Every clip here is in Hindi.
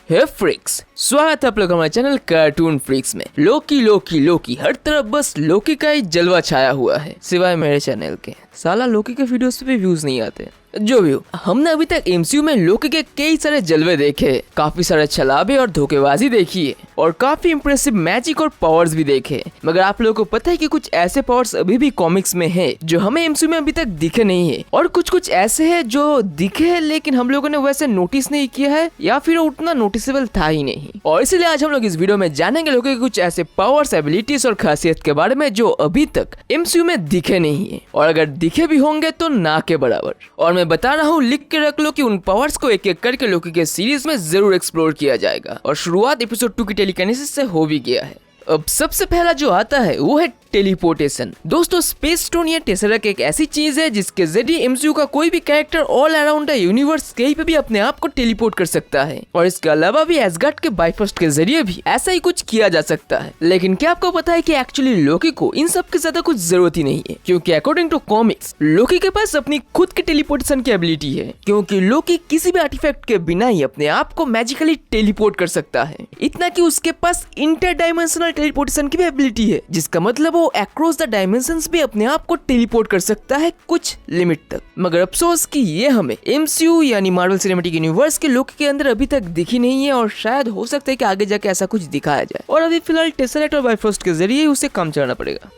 हे फ्रिक्स, स्वागत है आप लोग हमारे चैनल कार्टून फ्रिक्स में। लोकी हर तरफ बस लोकी का ही जलवा छाया हुआ है, सिवाय मेरे चैनल के। साला लोकी के वीडियोस पे भी व्यूज नहीं आते। जो भी हो, हमने अभी तक एमसीयू में लोकी के कई सारे जलवे देखे, काफी सारे छलावे और धोखेबाजी देखी है और काफी इंप्रेसिव मैजिक और पावर्स भी देखे। मगर आप लोगों को पता है कि कुछ ऐसे पावर्स अभी भी कॉमिक्स में है जो हमें एमसीयू में अभी तक दिखे नहीं है, और कुछ ऐसे है जो दिखे है लेकिन हम लोगों ने वैसे नोटिस नहीं किया है या फिर उतना नोटिसेबल था ही नहीं। और इसलिए आज हम लोग इस वीडियो में जानेंगे लोकी के कुछ ऐसे पावर्स, एबिलिटीज और खासियत के बारे में जो अभी तक एमसीयू में दिखे नहीं है, और अगर दिखे भी होंगे तो ना के बराबर। और मैं बता रहा हूँ, लिख के रख लो कि उन पावर्स को एक एक करके लोकी के सीरीज में जरूर एक्सप्लोर किया जाएगा। और शुरुआत एपिसोड 2 की टेलीकाइनेसिस से हो भी गया है। अब सबसे पहला जो आता है वो है टेलीपोर्टेशन। दोस्तों, स्पेस स्टोन या टेसरक एक ऐसी चीज है जिसके जरिए एमसीयू का कोई भी character all around the universe कहीं पे भी अपने आप को टेलीपोर्ट कर सकता है, और इसके अलावा भी एसगार्ड के बाइफर्स्ट के जरिए भी ऐसा ही कुछ किया जा सकता है। लेकिन क्या आपको पता है कि एक्चुअली लोकी को इन सब की ज्यादा कुछ जरूरत ही नहीं है, क्योंकि अकॉर्डिंग टू कॉमिक्स लोकी के पास अपनी खुद की टेलीपोर्टेशन की एबिलिटी है, क्योंकि लोकी किसी भी आर्टिफैक्ट के बिना ही अपने आप को मैजिकली टेलीपोर्ट कर सकता है। इतना कि उसके पास इंटरडाइमेंशनल टेलीपोर्टेशन की भी एबिलिटी है, जिसका मतलब वो अक्रॉस द डायमेंशंस भी अपने आप को टेलीपोर्ट कर सकता है कुछ लिमिट तक। मगर अफसोस कि ये हमें एमसीयू यानी मार्वल सिनेमैटिक यूनिवर्स के लोकी के अंदर अभी तक दिखी नहीं है, और शायद हो सकता है कि आगे जाके ऐसा कुछ दिखाया जाए। और अभी फिलहाल टेसरैक्ट और बाइफर्स्ट के जरिए उसे काम चलाना पड़ेगा।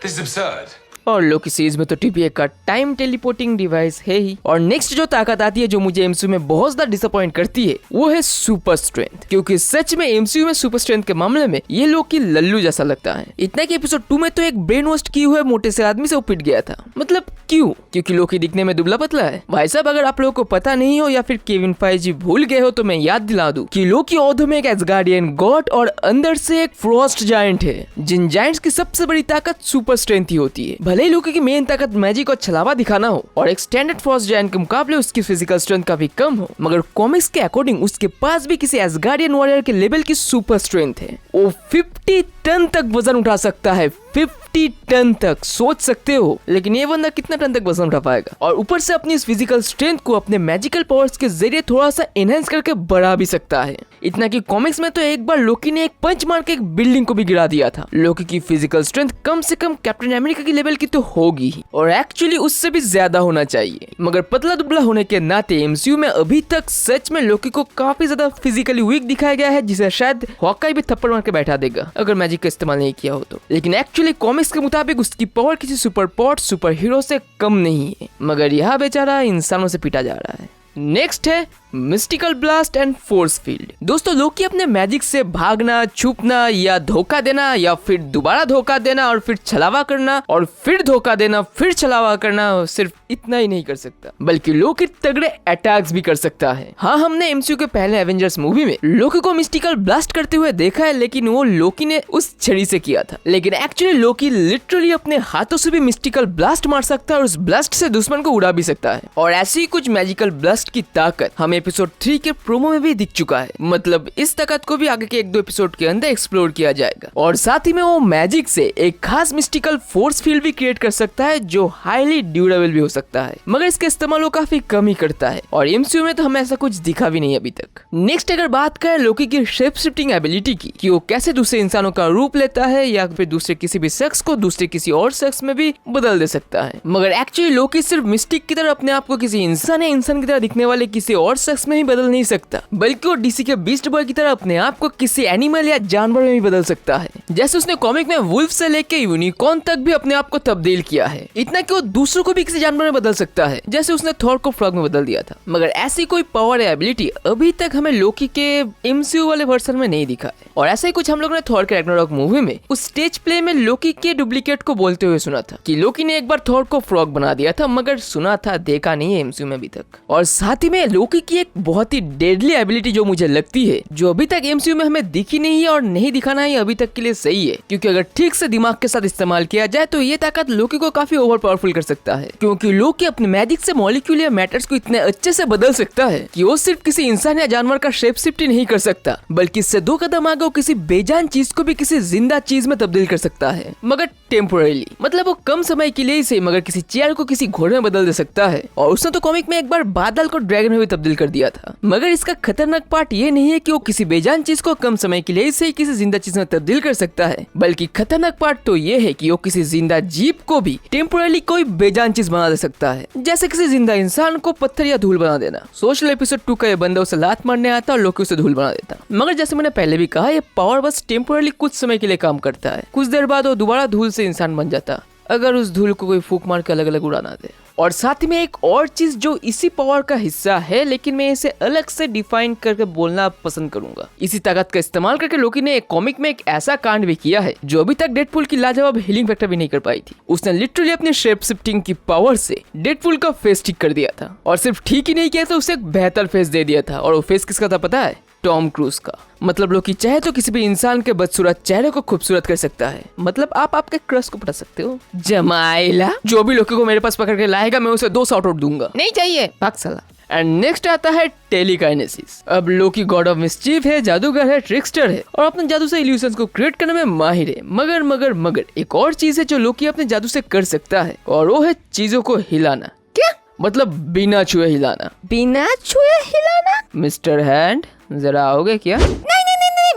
और लोकी सीरीज में तो टीपीए का टाइम टेलीपोर्टिंग डिवाइस है ही। और नेक्स्ट जो ताकत आती है जो मुझे एमसीयू में बहुत ज्यादा डिसअपॉइंट करती है वो है सुपर स्ट्रेंथ, क्योंकि सच में एमसीयू में सुपर स्ट्रेंथ के मामले में ये लोकी लल्लू जैसा लगता है। इतना कि एपिसोड 2 में तो एक ब्रेन वॉश किए हुए मोटे से आदमी से वो पिट गया था। मतलब क्यों? क्योंकि लोकी दिखने में दुबला पतला है। भाई साहब, अगर आप लोगों को पता नहीं हो या फिर केविन फाइजी भूल गए हो तो मैं याद दिला दूं कि लोकी औधो में एक एसगार्डियन गॉड और अंदर से एक फ्रॉस्ट जायंट है, जिन जायंट्स की सबसे बड़ी ताकत सुपर स्ट्रेंथ ही होती है। भले ही लोकी की मेन ताकत मैजिक और छलावा दिखाना हो और एक स्टैंडर्ड फ्रॉस्ट जायंट के मुकाबले उसकी फिजिकल स्ट्रेंथ काफी कम हो, मगर कॉमिक्स के अकॉर्डिंग उसके पास भी किसी एसगार्डियन वॉरियर के लेवल की सुपर स्ट्रेंथ है। वो 50 टन तक वजन उठा सकता है, 50 टन तक। सोच सकते हो, लेकिन ये बंदा कितना टन तक वजन उठा पाएगा? और ऊपर से अपनी इस फिजिकल स्ट्रेंथ को अपने मैजिकल पावर्स के जरिए थोड़ा सा एनहांस करके बढ़ा भी सकता है। इतना कि कॉमिक्स में तो एक बार लोकी ने एक पंच मार के एक बिल्डिंग को भी गिरा दिया था। लोकी की फिजिकल स्ट्रेंथ कम से कम कैप्टन अमेरिका की लेवल की तो होगी ही, और एक्चुअली उससे भी ज्यादा होना चाहिए। मगर पतला दुबला होने के नाते एमसीयू में अभी तक सच में लोकी को काफी ज्यादा फिजिकली वीक दिखाया गया है, जिसे शायद हॉकाई भी थप्पड़ मार के बैठा देगा अगर मैजिक का इस्तेमाल नहीं किया हो तो। लेकिन एक्चुअली कॉमिक्स के मुताबिक उसकी पावर किसी सुपर पॉट सुपर हीरो से कम नहीं है, मगर यह बेचारा इंसानों से पीटा जा रहा है। नेक्स्ट है mystical blast and force field. दोस्तों, लोकी अपने मैजिक से भागना, छुपना या धोखा देना या फिर दोबारा धोखा देना और फिर छलावा करना और फिर धोखा देना फिर छलावा करना, सिर्फ इतना ही नहीं कर सकता बल्कि लोकी तगड़े अटैक्स भी कर सकता है। हाँ, हमने एमसीयू के पहले एवेंजर्स मूवी में लोकी को मिस्टिकल ब्लास्ट करते हुए देखा है, लेकिन वो लोकी ने उस छड़ी से किया था। लेकिन एक्चुअली लोकी लिटरली अपने हाथों से भी मिस्टिकल ब्लास्ट मार सकता है और उस ब्लास्ट से दुश्मन को उड़ा भी सकता है। और ऐसी कुछ मैजिकल ब्लास्ट की ताकत हमें एपिसोड 3 के प्रोमो में भी दिख चुका है। मतलब इस ताकत को भी आगे के 1-2 एपिसोड के अंदर एक्सप्लोर किया जाएगा। और साथ ही में वो मैजिक से एक खास मिस्टिकल फोर्स फील्ड भी क्रिएट कर सकता है जो हाईली ड्यूरेबल भी हो सकता है, मगर इसके इस्तेमाल वो काफी कम ही करता है, और एमसीयू में तो हमें ऐसा कुछ दिखा भी नहीं अभी तक। नेक्स्ट अगर बात करें लोकी की शेप शिफ्टिंग एबिलिटी की, कि वो कैसे दूसरे इंसानों का रूप लेता है या फिर दूसरे किसी भी शख्स को दूसरे किसी और शख्स में भी बदल दे सकता है। मगर एक्चुअली लोकी सिर्फ मिस्टिक की तरह अपने आप को किसी इंसान या इंसान की तरह दिखने वाले किसी और शख्स में ही बदल नहीं सकता, बल्कि वो डीसी के बीस्ट बॉय की तरह अपने आप को किसी एनिमल या जानवर में भी बदल सकता है। जैसे उसने कॉमिक में वुल्फ से लेके यूनिकॉर्न तक भी अपने आप को तब्दील किया है। इतना कि वो दूसरों को भी किसी जानवर में बदल सकता है, जैसे उसने थॉर को फ्रॉग में बदल दिया था। मगर ऐसी कोई पावर या एबिलिटी अभी तक हमें लोकी के एमसीयू वाले वर्जन में नहीं दिखा है। और ऐसा ही कुछ हम लोगों ने थॉर के रैग्नारोक मूवी में उस स्टेज प्ले में लोकी के डुप्लीकेट को बोलते हुए सुना था कि लोकी ने एक बार थॉर को फ्रॉग बना दिया था, मगर सुना था, देखा नहीं है एमसीयू में अभी तक। और साथ ही में लोकी की एक बहुत ही डेडली एबिलिटी जो मुझे लगती है, जो अभी तक एमसीयू में हमें दिखी नहीं है और नहीं दिखाना ही अभी तक के लिए सही है, क्योंकि अगर ठीक से दिमाग के साथ इस्तेमाल किया जाए तो ये ताकत लोकी को काफी ओवर पावरफुल कर सकता है। क्योंकि लोकी अपने मैजिक से मॉलिक्यूल या मैटर्स को इतने अच्छे से बदल सकता है कि वो सिर्फ किसी इंसान या जानवर का शेप शिफ्ट ही नहीं कर सकता, बल्कि इससे 2 कदम आगे वो किसी बेजान चीज को भी किसी जिंदा चीज में तब्दील कर सकता है, मगर टेम्पोरली। मतलब वो कम समय के लिए ही सही, मगर किसी चेयर को किसी घोड़े में बदल दे सकता है। और उसने तो कॉमिक में एक बार बादल को ड्रैगन में भी तब्दील कर दिया था। मगर इसका खतरनाक पार्ट ये नहीं है कि वो किसी बेजान चीज को कम समय के लिए से किसी जिंदा चीज में तब्दील कर सकता है, बल्कि खतरनाक पार्ट तो ये है कि वो किसी जिंदा जीव को भी टेम्पोरली कोई बेजान चीज बना दे सकता है, जैसे किसी जिंदा इंसान को पत्थर या धूल बना देना। सोच लो एपिसोड 2 का ये बंदा उसे लात मारने आता और लोकी उसे धूल बना देता। मगर जैसे मैंने पहले भी कहा, ये पावर बस टेम्पोरली कुछ समय के लिए काम करता है। कुछ देर बाद वो दोबारा धूल से इंसान बन जाता अगर उस धूल को कोई फूंक मार के अलग अलग उड़ाना दे। और साथ ही में एक और चीज जो इसी पावर का हिस्सा है, लेकिन मैं इसे अलग से डिफाइन करके बोलना पसंद करूंगा। इसी ताकत का इस्तेमाल करके लोकी ने एक कॉमिक में एक ऐसा कांड भी किया है जो अभी तक डेडपूल की लाजवाब हीलिंग फैक्टर भी नहीं कर पाई थी। उसने लिटरली अपनी शेप शिफ्टिंग की पावर से डेडपूल का फेस ठीक कर दिया था, और सिर्फ ठीक ही नहीं किया था, उसे एक बेहतर फेस दे दिया था। और वो फेस किसका था पता है? टॉम क्रूज का। मतलब लोकी चाहे तो किसी भी इंसान के बदसूरत चेहरे को खूबसूरत कर सकता है। मतलब आप आपके क्रश को पटा सकते हो। जमाइला, जो भी लोकी को मेरे पास पकड़ के लाएगा मैं उसे 2 शॉट आउट दूंगा। नहीं चाहिए, भाग साला। एंड नेक्स्ट आता है टेलीकाइनेसिस। अब लोकी गॉड ऑफ मिस्चीफ है, जादूगर है, ट्रिकस्टर है और अपने जादू से इल्यूजन्स को क्रिएट करने में माहिर है। मगर एक और चीज है जो लोकी अपने जादू से कर सकता है, और वो है चीजों को हिलाना। क्या मतलब? बिना छुए हिलाना। बिना छुए हिलाना? मिस्टर हैंड, जरा आओगे क्या? नहीं,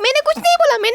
मैंने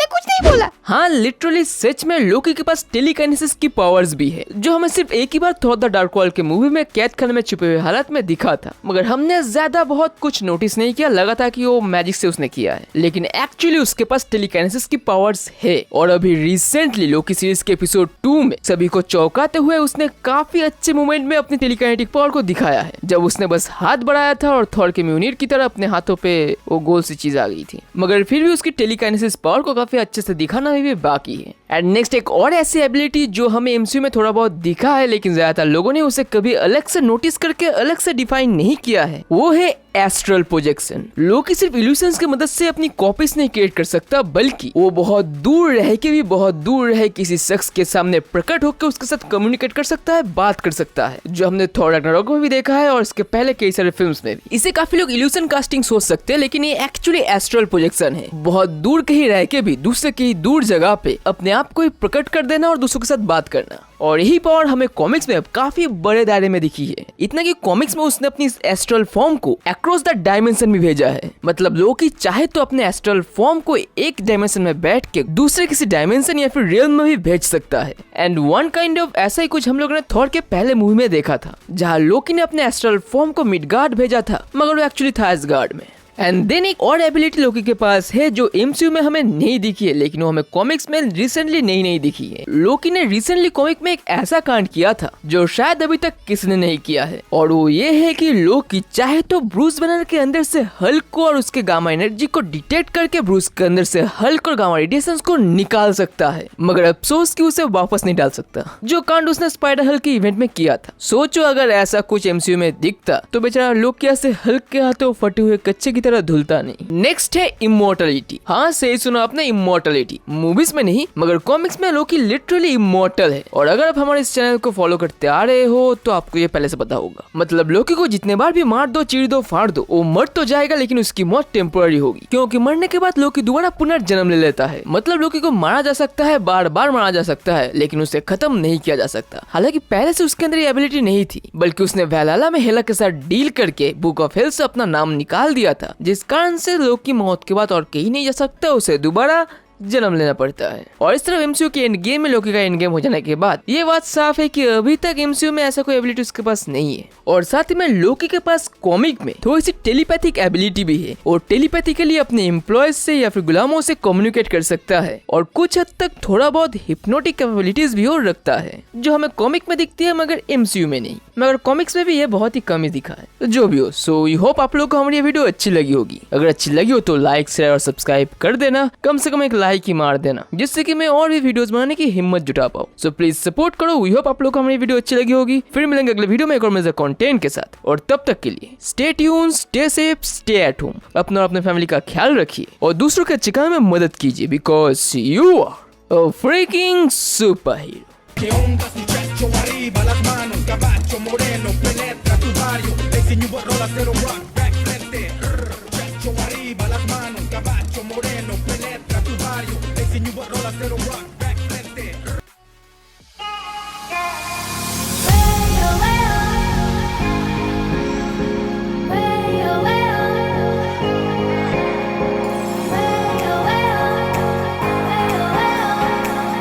कुछ नहीं बोला। हाँ, लिटरली सच में लोकी के पास टेलीकाइनेसिस की पावर्स भी है, जो हमें सिर्फ एक ही बार थ्रू द डार्क वर्ल्ड के मूवी में कैद खाने में छुपे हुए हालत में दिखा था। मगर हमने ज्यादा बहुत कुछ नोटिस नहीं किया, लगा था कि वो मैजिक से उसने किया है, लेकिन एक्चुअली उसके पास टेलीकाइनेसिस की पावर्स है। और अभी रिसेंटली लोकी सीरीज के एपिसोड 2 में सभी को चौंकाते हुए उसने काफी अच्छे मोमेंट में अपनी टेलीकाइनेटिक पावर को दिखाया है, जब उसने बस हाथ बढ़ाया था और थॉर के म्यूनिर की तरह अपने हाथों पे वो गोल सी चीज आ गई थी। मगर फिर भी उसकी टेलीकाइनेसिस पावर को काफी अच्छे से दिखाना भी बाकी है। एंड नेक्स्ट एक और ऐसी एबिलिटी जो हमें एमसीयू में थोड़ा बहुत दिखा है, लेकिन ज्यादातर लोगों ने उसे कभी अलग से नोटिस करके अलग से डिफाइन नहीं किया है, वो है एस्ट्रल प्रोजेक्शन। लोकी सिर्फ इल्यूशंस की मदद से अपनी कॉपीज नहीं क्रिएट कर सकता, बल्कि वो बहुत दूर रह के भी बहुत दूर रह किसी शख्स के सामने प्रकट होकर उसके साथ कम्युनिकेट कर सकता है, बात कर सकता है, जो हमने थॉर रैग्नारोक में भी देखा है और इसके पहले कई सारे फिल्म्स में भी। इसे काफी लोग इल्यूशन कास्टिंग सोच सकते हैं, लेकिन ये एक्चुअली एस्ट्रल प्रोजेक्शन है। बहुत दूर कहीं रह के भी दूसरे कहीं दूर जगह पे अपने आप को प्रकट कर देना और दूसरों के साथ बात करना। और यही पावर हमें कॉमिक्स में अब काफी बड़े दायरे में दिखी है, इतना कि कॉमिक्स में उसने अपनी एस्ट्रल फॉर्म को अक्रॉस द डायमेंशन भी भेजा है। मतलब लोकी चाहे तो अपने एस्ट्रल फॉर्म को एक डायमेंशन में बैठ के दूसरे किसी डायमेंशन या फिर रियल में भी भेज सकता है। एंड वन काइंड ऑफ ऐसा ही कुछ हम लोगों ने थॉर के पहले मूवी में देखा था, जहाँ लोकी ने अपने एस्ट्रल फॉर्म को मिडगार्ड भेजा था, मगर वो एक्चुअली था एसगार्ड में। एंड देन एक और एबिलिटी लोकी के पास है जो एमसीयू में हमें नहीं दिखी है, लेकिन वो हमें कॉमिक्स में रिसेंटली नहीं दिखी है। लोकी ने रिसेंटली कॉमिक में एक ऐसा कांड किया था जो शायद अभी तक किसी ने नहीं किया है, और वो ये है कि लोकी चाहे तो ब्रूस बैनर के अंदर से हल्क को और उसके गामा एनर्जी को डिटेक्ट करके ब्रूस के अंदर से हल्क और गामा रेडिएशंस को निकाल सकता है, मगर अफसोस कि उसे वापस नहीं डाल सकता, जो कांड उसने स्पाइडर हल्क के इवेंट में किया था। सोचो अगर ऐसा कुछ एमसीयू में दिखता तो बेचारा लोकी से हल्क के हाथों फटे हुए कच्चे की धुलता नहीं। नेक्स्ट है इमोर्टलिटी। हाँ, सही सुना आपने, इमोर्टलिटी। मूवीज में नहीं मगर कॉमिक्स में लोकी लिटरली इमोर्टल है। और अगर आप हमारे इस चैनल को फॉलो करते आ रहे हो तो आपको ये पहले से पता होगा। मतलब लोकी को जितने बार भी मार दो, चीर दो, फाड़ दो, वो मर तो जाएगा, लेकिन उसकी मौत टेम्पोररी होगी, क्योंकि मरने के बाद लोकी दोबारा पुनर्जन्म ले लेता है। मतलब लोकी को मारा जा सकता है, बार बार मारा जा सकता है, लेकिन उसे खत्म नहीं किया जा सकता। हालांकि पहले से उसके अंदर ये एबिलिटी नहीं थी, बल्कि उसने वैलाला में हेला के साथ डील करके बुक ऑफ हेल से अपना नाम निकाल दिया था, जिस कारण से लोकी मौत के बाद और कहीं नहीं जा सकता, उसे दोबारा जन्म लेना पड़ता है। और इस तरह एमसीयू के एंड गेम में लोकी का एंड गेम हो जाने के बाद ये बात साफ है कि अभी तक एमसीयू में ऐसा कोई एबिलिटी उसके पास नहीं है। और साथ ही में लोकी के पास कॉमिक में थोड़ी सी टेलीपैथिक एबिलिटी भी है, और टेलीपैथिकली अपने एम्प्लॉयज से या फिर गुलामों से कम्युनिकेट कर सकता है, और कुछ हद तक थोड़ा बहुत हिप्नोटिक कैपेबिलिटीज भी और रखता है, जो हमें कॉमिक में दिखती है मगर एमसीयू में नहीं। मगर कॉमिक्स में भी ये बहुत ही कम ही दिखा है। तो जो भी हो, सो आई होप आप लोग को हमारी वीडियो अच्छी लगी होगी। अगर अच्छी लगी हो तो लाइक, शेयर और सब्सक्राइब कर देना, कम से कम एक लाइक ही मार देना, जिससे कि मैं और भी वीडियोस बनाने की हिम्मत जुटा पाऊं। सो प्लीज सपोर्ट करो। वी होप आप लोग को हमारी वीडियो अच्छी लगी होगी। फिर मिलेंगे अगले वीडियो में एक और मजेदार कंटेंट के साथ, और तब तक के लिए stay tuned, stay safe, stay at home. अपना और अपने फैमिली का ख्याल रखिए और दूसरों के अच्छे काम में मदद कीजिए, because you are a freaking super hero. ¿Qué onda, muchacho? Arriba las manos, caballo moreno, penetra tu barrio, enseño rolas de rock, back frente, muchacho arriba las manos, caballo moreno, penetra tu barrio, enseño rolas de rock.